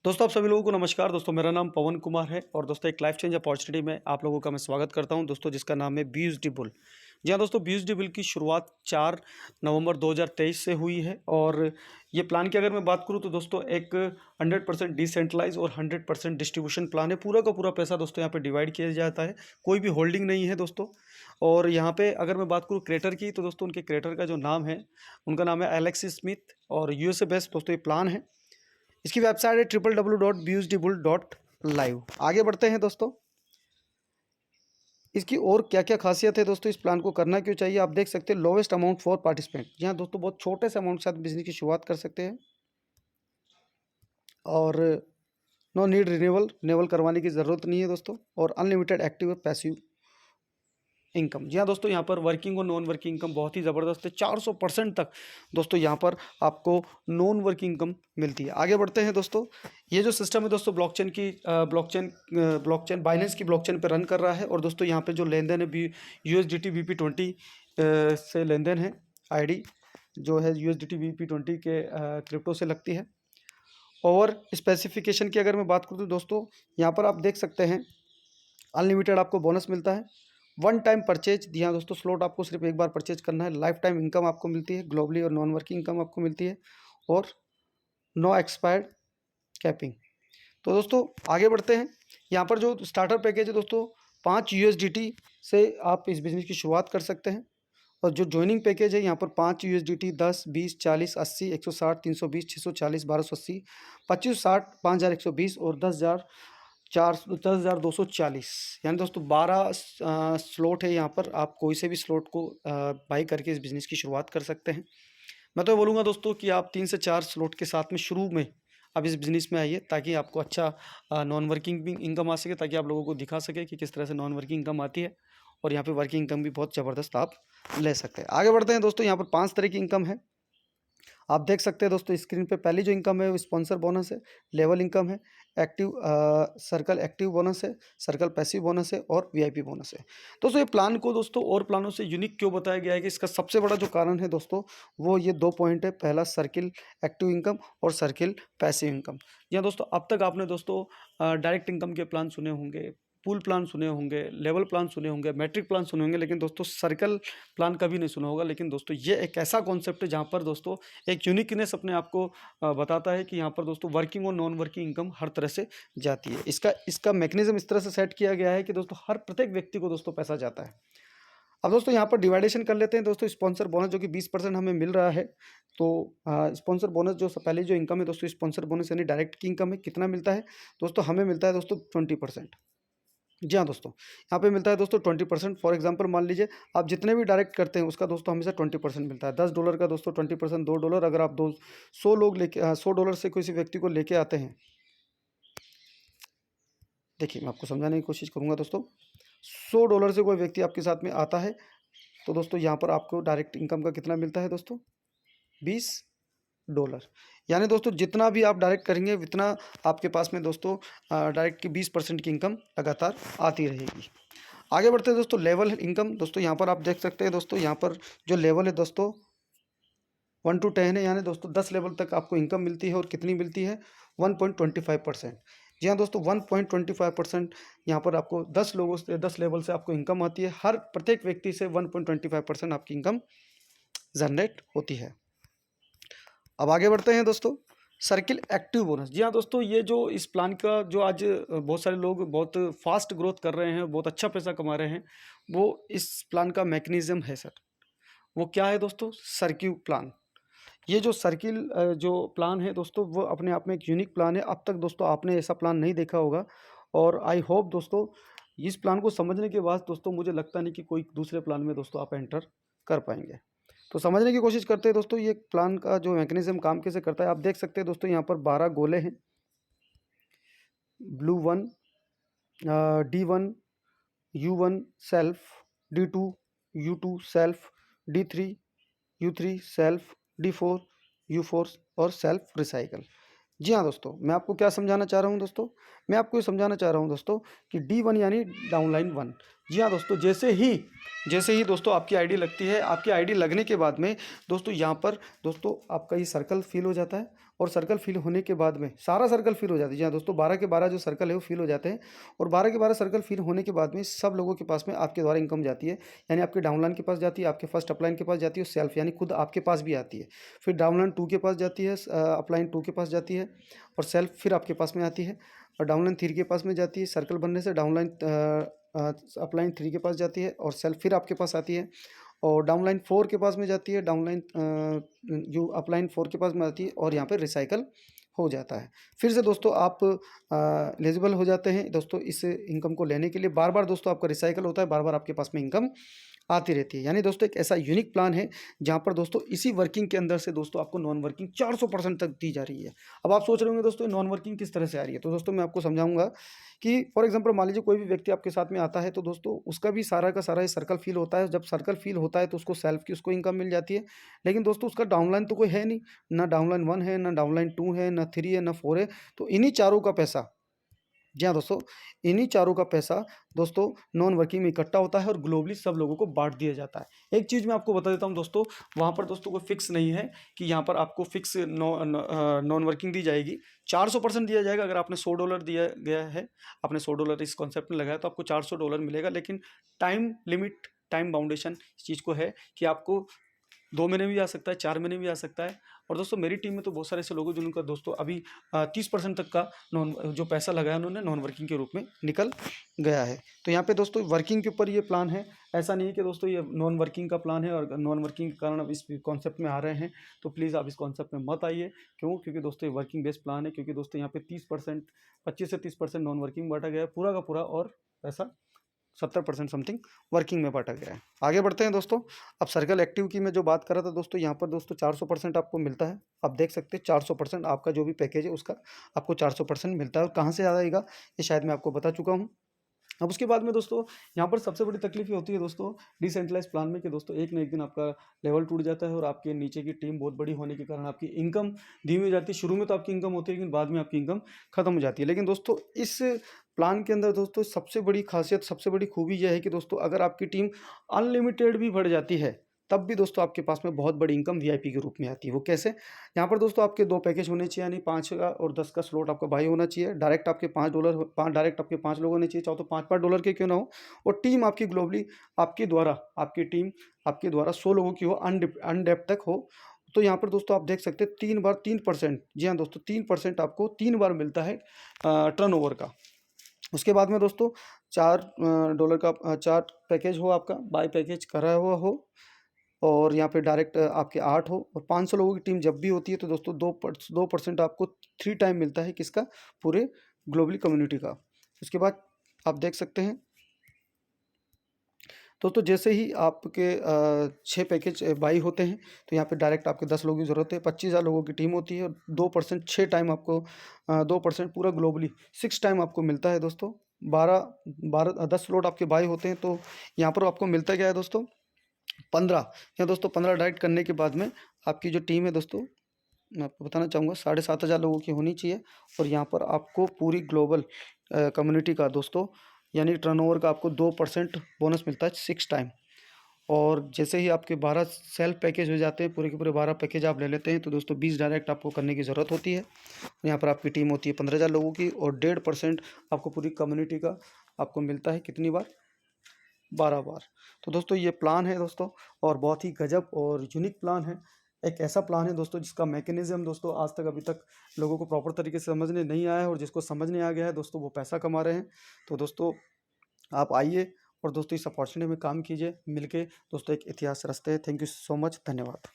दोस्तों आप सभी लोगों को नमस्कार। दोस्तों मेरा नाम पवन कुमार है और दोस्तों एक लाइफ चेंज अपॉर्चुनिटी में आप लोगों का मैं स्वागत करता हूं दोस्तों, जिसका नाम है बीयूएसडी बुल। जी हाँ दोस्तों, बीयूएसडी बुल की शुरुआत 4 नवंबर 2023 से हुई है और ये प्लान की अगर मैं बात करूं तो दोस्तों एक 100% डिसेंट्रलाइज और 100% डिस्ट्रीब्यूशन प्लान है। पूरा का पूरा पैसा दोस्तों यहाँ पे डिवाइड किया जाता है, कोई भी होल्डिंग नहीं है दोस्तों। और यहाँ पे अगर मैं बात करूँ क्रिएटर की तो दोस्तों उनके क्रिएटर का जो नाम है, उनका नाम है एलेक्स स्मिथ और यूएसए बेस्ड दोस्तों ये प्लान है। इसकी वेबसाइट है www.busdbull.live। आगे बढ़ते हैं दोस्तों, इसकी और क्या क्या खासियत है दोस्तों, इस प्लान को करना क्यों चाहिए। आप देख सकते हैं लोवेस्ट अमाउंट फॉर पार्टिसिपेंट। यहाँ दोस्तों बहुत छोटे से अमाउंट के साथ बिजनेस की शुरुआत कर सकते हैं और नो नीड रिन्यूअल करवाने की ज़रूरत नहीं है दोस्तों। और अनलिमिटेड एक्टिव पैसिव इनकम। जी हाँ दोस्तों, यहाँ पर वर्किंग और नॉन वर्किंग इनकम बहुत ही ज़बरदस्त है। 400% तक दोस्तों यहाँ पर आपको नॉन वर्किंग इनकम मिलती है। आगे बढ़ते हैं दोस्तों, ये जो सिस्टम है दोस्तों ब्लॉकचेन बाइनेंस की ब्लॉकचेन पे रन कर रहा है। और दोस्तों यहाँ पे जो लेन देन है USDT BP20 से लेन देन है। आईडी जो है USDT BP20 के क्रिप्टो से लगती है। और स्पेसिफिकेशन की अगर मैं बात करूँ तो दोस्तों यहाँ पर आप देख सकते हैं अनलिमिटेड आपको बोनस मिलता है। वन टाइम परचेज दिया दोस्तों, स्लॉट आपको सिर्फ एक बार परचेज करना है। लाइफ टाइम इनकम आपको मिलती है, ग्लोबली और नॉन वर्किंग इनकम आपको मिलती है और नो एक्सपायर्ड कैपिंग। तो दोस्तों आगे बढ़ते हैं, यहाँ पर जो स्टार्टर पैकेज है दोस्तों 5 USDT से आप इस बिजनेस की शुरुआत कर सकते हैं। और जो ज्वाइनिंग पैकेज है यहाँ पर 5 USDT 10, 20, 40, 80, 160, 320, 640, 1280, 2560, 5120 और 10,240। यानी दोस्तों 12 स्लॉट है। यहाँ पर आप कोई से भी स्लॉट को बाई करके इस बिज़नेस की शुरुआत कर सकते हैं। मैं तो बोलूँगा दोस्तों कि आप 3 से 4 स्लॉट के साथ में शुरू में आप इस बिज़नेस में आइए, ताकि आपको अच्छा नॉन वर्किंग भी इनकम आ सके, ताकि आप लोगों को दिखा सके कि किस तरह से नॉन वर्किंग इनकम आती है। और यहाँ पे वर्किंग इनकम भी बहुत ज़बरदस्त आप ले सकते हैं। आगे बढ़ते हैं दोस्तों, यहाँ पर 5 तरह की इनकम है। आप देख सकते हैं दोस्तों स्क्रीन पे, पहली जो इनकम है वो स्पॉन्सर बोनस है, लेवल इनकम है, एक्टिव सर्कल एक्टिव बोनस है, सर्कल पैसिव बोनस है और वीआईपी बोनस है। दोस्तों ये प्लान को दोस्तों और प्लानों से यूनिक क्यों बताया गया है कि इसका सबसे बड़ा जो कारण है दोस्तों वो ये 2 पॉइंट है। पहला सर्किल एक्टिव इनकम और सर्किल पैसिव इनकम। या दोस्तों अब तक आपने दोस्तों डायरेक्ट इनकम के प्लान सुने होंगे, पूल प्लान सुने होंगे, लेवल प्लान सुने होंगे, मैट्रिक प्लान सुने होंगे, लेकिन दोस्तों सर्कल प्लान कभी नहीं सुना होगा। लेकिन दोस्तों ये एक ऐसा कॉन्सेप्ट है जहाँ पर दोस्तों एक यूनिकनेस अपने आप को बताता है कि यहाँ पर दोस्तों वर्किंग और नॉन वर्किंग इनकम हर तरह से जाती है। इसका मैकेनिज्म इस तरह से सेट किया गया है कि दोस्तों हर प्रत्येक व्यक्ति को दोस्तों पैसा जाता है। अब दोस्तों यहाँ पर डिवाइडेशन कर लेते हैं दोस्तों। स्पॉन्सर बोनस जो कि 20% हमें मिल रहा है, तो स्पॉन्सर बोनस जो पहले जो इनकम है दोस्तों स्पॉन्सर बोनस यानी डायरेक्ट की इनकम है, कितना मिलता है दोस्तों, हमें मिलता है दोस्तों 20%। जी हाँ दोस्तों, यहाँ पे मिलता है दोस्तों 20%। फॉर एग्जांपल मान लीजिए आप जितने भी डायरेक्ट करते हैं उसका दोस्तों हमेशा 20% मिलता है। $10 का दोस्तों 20%, $2। अगर आप 100 लोग लेके $100 से किसी व्यक्ति को लेके आते हैं, देखिए मैं आपको समझाने की कोशिश करूँगा दोस्तों। $100 से कोई व्यक्ति आपके साथ में आता है तो दोस्तों यहाँ पर आपको डायरेक्ट इनकम का कितना मिलता है दोस्तों, $20। यानी दोस्तों जितना भी आप डायरेक्ट करेंगे उतना आपके पास में दोस्तों डायरेक्ट की 20% की इनकम लगातार आती रहेगी। आगे बढ़ते हैं दोस्तों, लेवल इनकम। दोस्तों यहाँ पर आप देख सकते हैं दोस्तों, यहाँ पर जो लेवल है दोस्तों 1 to 10 है, यानी दोस्तों 10 लेवल तक आपको इनकम मिलती है। और कितनी मिलती है, 1.25%। जी हाँ दोस्तों 1.25% यहाँ पर आपको 10 लोगों से 10 लेवल से आपको इनकम आती है। हर प्रत्येक व्यक्ति से 1.25% आपकी इनकम जनरेट होती है। अब आगे बढ़ते हैं दोस्तों, सर्किल एक्टिव बोनस। जी हाँ दोस्तों, ये जो इस प्लान का जो आज बहुत सारे लोग बहुत फास्ट ग्रोथ कर रहे हैं, बहुत अच्छा पैसा कमा रहे हैं, वो इस प्लान का मैकेनिज्म है सर। वो क्या है दोस्तों, सर्किल प्लान। ये जो सर्किल जो प्लान है दोस्तों वो अपने आप में एक यूनिक प्लान है। अब तक दोस्तों आपने ऐसा प्लान नहीं देखा होगा। और आई होप दोस्तों इस प्लान को समझने के बाद दोस्तों मुझे लगता नहीं कि कोई दूसरे प्लान में दोस्तों आप एंटर कर पाएंगे। तो समझने की कोशिश करते हैं दोस्तों ये प्लान का जो मैकेनिज्म काम कैसे करता है। आप देख सकते हैं दोस्तों यहाँ पर 12 गोले हैं। Blue 1, D1, U1 self, D2, U2 self, D3, U3 self, D4, U4 और सेल्फ रिसाइकल। जी हाँ दोस्तों, मैं आपको क्या समझाना चाह रहा हूँ दोस्तों, मैं आपको ये समझाना चाह रहा हूँ दोस्तों कि D1 यानी डाउनलाइन 1। जी हाँ दोस्तों, जैसे ही दोस्तों आपकी आईडी लगती है, आपकी आईडी लगने के बाद में दोस्तों यहाँ पर दोस्तों आपका ये सर्कल फिल हो जाता है। और सर्कल फिल होने के बाद में सारा सर्कल फिल हो जाता है। जी हाँ दोस्तों, 12 के 12 जो सर्कल है वो फिल हो जाते हैं, और 12 के 12 सर्कल फिल होने के बाद में सब लोगों के पास में आपके द्वारा इनकम जाती है। यानी आपके डाउनलाइन के पास जाती है, आपके फर्स्ट अपलाइन के पास जाती है, सेल्फ यानी खुद आपके पास भी आती है। फिर डाउनलाइन 2 के पास जाती है, अपलाइन 2 के पास जाती है, और सेल्फ फिर आपके पास में आती है, और डाउनलाइन 3 के पास में जाती है। सर्कल बनने से डाउनलाइन अपलाइन 3 के पास जाती है, और सेल्फ फिर आपके पास आती है, और डाउनलाइन 4 के पास में जाती है, डाउनलाइन जो अपलाइन 4 के पास में आती है, और यहाँ पे रिसाइकल हो जाता है। फिर से दोस्तों आप एलिजिबल हो जाते हैं दोस्तों इस इनकम को लेने के लिए। बार बार दोस्तों आपका रिसाइकल होता है, बार बार आपके पास में इनकम आती रहती है। यानी दोस्तों एक ऐसा यूनिक प्लान है जहाँ पर दोस्तों इसी वर्किंग के अंदर से दोस्तों आपको नॉन वर्किंग 400% तक दी जा रही है। अब आप सोच रहे होंगे दोस्तों नॉन वर्किंग किस तरह से आ रही है, तो दोस्तों मैं आपको समझाऊंगा कि फॉर एग्जांपल मान लीजिए कोई भी व्यक्ति आपके साथ में आता है, तो दोस्तों उसका भी सारा का सारा ये सर्कल फिल होता है। जब सर्कल फिल होता है तो उसको सेल्फ की उसको इनकम मिल जाती है, लेकिन दोस्तों उसका डाउनलाइन तो कोई है नहीं, ना डाउनलाइन 1 है, ना डाउनलाइन 2 है, ना 3 है, ना 4 है। तो इन्हीं चारों का पैसा, जी हाँ दोस्तों, इन्हीं चारों का पैसा दोस्तों नॉन वर्किंग में इकट्ठा होता है और ग्लोबली सब लोगों को बांट दिया जाता है। एक चीज़ मैं आपको बता देता हूँ दोस्तों, वहाँ पर दोस्तों कोई फिक्स नहीं है कि यहाँ पर आपको फिक्स नॉन वर्किंग दी जाएगी। 400% दिया जाएगा। अगर आपने $100 दिया गया है, आपने $100 इस कॉन्सेप्ट में लगाया, तो आपको $400 मिलेगा। लेकिन टाइम लिमिट, टाइम बाउंडेशन इस चीज़ को है कि आपको 2 महीने भी आ सकता है, 4 महीने भी आ सकता है। और दोस्तों मेरी टीम में तो बहुत सारे ऐसे लोग हैं जिनका दोस्तों अभी 30% तक का नॉन जो पैसा लगाया उन्होंने नॉन वर्किंग के रूप में निकल गया है। तो यहाँ पे दोस्तों वर्किंग के ऊपर ये प्लान है। ऐसा नहीं है कि दोस्तों ये नॉन वर्किंग का प्लान है और नॉन वर्किंग के कारण अब इस कॉन्सेप्ट में आ रहे हैं, तो प्लीज़ आप इस कॉन्सेप्ट में मत आइए। क्यों? क्योंकि दोस्तों ये वर्किंग बेस्ड प्लान है। क्योंकि दोस्तों यहाँ पे 30%, 25 से 30% नॉन वर्किंग बांटा गया है पूरा का पूरा, और पैसा 70% समथिंग वर्किंग में बांटा गया है। आगे बढ़ते हैं दोस्तों। अब सर्कल एक्टिव की मैं जो बात कर रहा था दोस्तों, यहाँ पर दोस्तों 400% आपको मिलता है। आप देख सकते हैं 400% आपका जो भी पैकेज है उसका आपको 400% मिलता है। और कहाँ से आएगा ये शायद मैं आपको बता चुका हूँ। अब उसके बाद में दोस्तों यहाँ पर सबसे बड़ी तकलीफ ये होती है दोस्तों डिसेंट्रलाइज प्लान में, कि दोस्तों एक ना एक दिन आपका लेवल टूट जाता है और आपके नीचे की टीम बहुत बड़ी होने के कारण आपकी इनकम धीमी हो जाती है। शुरू में तो आपकी इनकम होती है, लेकिन बाद में आपकी इनकम खत्म हो जाती है। लेकिन दोस्तों इस प्लान के अंदर दोस्तों सबसे बड़ी खासियत, सबसे बड़ी खूबी यह है कि दोस्तों अगर आपकी टीम अनलिमिटेड भी बढ़ जाती है, तब भी दोस्तों आपके पास में बहुत बड़ी इनकम वीआईपी के रूप में आती है। वो कैसे? यहाँ पर दोस्तों आपके 2 पैकेज होने चाहिए, यानी 5 का और 10 का स्लॉट आपका बाई होना चाहिए। डायरेक्ट आपके $5 डायरेक्ट आपके 5 लोग होने चाहिए, चाहे तो $5 के क्यों ना हो। और टीम आपकी ग्लोबली आपके द्वारा, आपकी टीम आपके द्वारा 100 लोगों की हो, अनडेप्थ तक हो। तो यहाँ पर दोस्तों आप देख सकते हैं 3 बार 3%, जी हाँ दोस्तों 3% आपको 3 बार मिलता है टर्नओवर का। उसके बाद में दोस्तों $4 का 4 पैकेज हो, आपका बाई पैकेज करा हुआ हो, और यहाँ पे डायरेक्ट आपके 8 हो, और 500 लोगों की टीम जब भी होती है तो दोस्तों 2% आपको 3 टाइम मिलता है किसका? पूरे ग्लोबली कम्युनिटी का। उसके बाद आप देख सकते हैं दोस्तों जैसे ही आपके 6 पैकेज बाई होते हैं, तो यहाँ पे डायरेक्ट आपके 10 लोगों की ज़रूरत है। 25,000 लोगों की टीम होती है, 2% 6 टाइम आपको 2% पूरा ग्लोबली 6 टाइम आपको मिलता है दोस्तों। 10 स्लॉट आपके बाई होते हैं, तो यहाँ पर आपको मिलता क्या है दोस्तों? 15। या दोस्तों 15 डायरेक्ट करने के बाद में आपकी जो टीम है दोस्तों, मैं आपको बताना चाहूँगा 7,500 लोगों की होनी चाहिए। और यहाँ पर आपको पूरी ग्लोबल कम्युनिटी का दोस्तों यानी टर्नओवर का आपको 2% बोनस मिलता है 6 टाइम। और जैसे ही आपके 12 सेल्फ पैकेज हो जाते हैं, पूरे के पूरे 12 पैकेज आप ले लेते हैं, तो दोस्तों 20 डायरेक्ट आपको करने की ज़रूरत होती है। यहाँ पर आपकी टीम होती है 15,000 लोगों की, और 1.5% आपको पूरी कम्युनिटी का आपको मिलता है कितनी बार? 12 बार। तो दोस्तों ये प्लान है दोस्तों, और बहुत ही गजब और यूनिक प्लान है। एक ऐसा प्लान है दोस्तों जिसका मैकेनिज्म दोस्तों आज तक अभी तक लोगों को प्रॉपर तरीके से समझने नहीं आया है, और जिसको समझने आ गया है दोस्तों वो पैसा कमा रहे हैं। तो दोस्तों आप आइए और दोस्तों इस अपॉर्चुनिटी में काम कीजिए, मिलके दोस्तों एक इतिहास रचते हैं। थैंक यू सो मच, धन्यवाद।